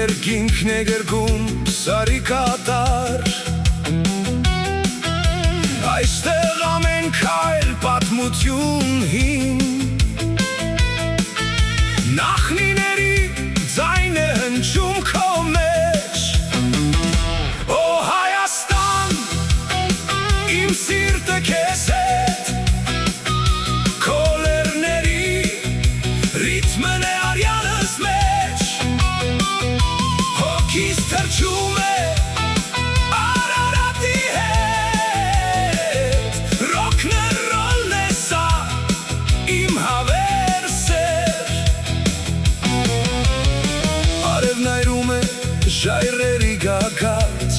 երկինքն է գրգում սարի կատար Այստեղ ամեն քայլ պատմություն հին Նախնիների ձայն է հնչում քո մեջ Օ Հայաստան, իմ սիրտը քեզ հետ Քո լեռների ռիթմն է արյանս մեջ Հոգիս թրջում է Արարատի հետ Ռոքնռոլն է սա, իմ հավերսեր Արևն այրում է ժայռերի գագաթ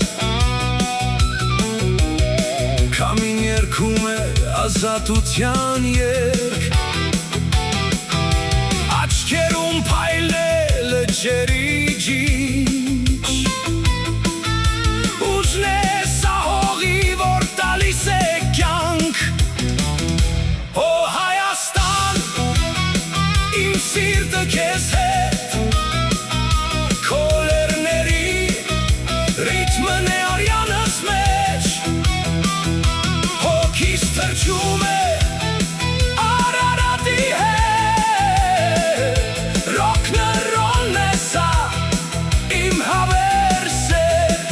Քամին երգում է ազատության երգ Աչքերում փայլել է ջերի ջիջ Ուժն է սա հողի, որ տալիս է կյանք Օ Հայաստան, իմ սիրտը քեզ հետ Քո լեռների ռիթմն է արյանս մեջ Հոգիս թրջում է Արարատի հետ Ռոքնռոլն է սա, իմ հավերսեր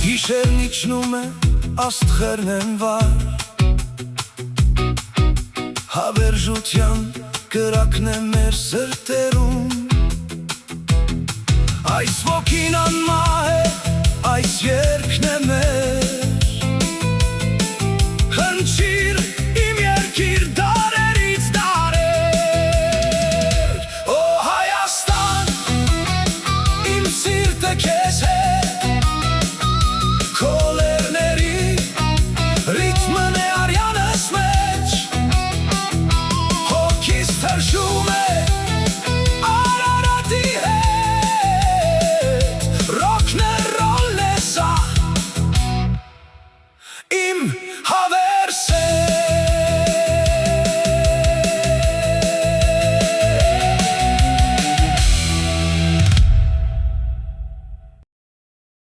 Գիշերն իջնում է, աստղերն են վար Հավերժության կրակն է մեր սրտերում Այս ոգին անմար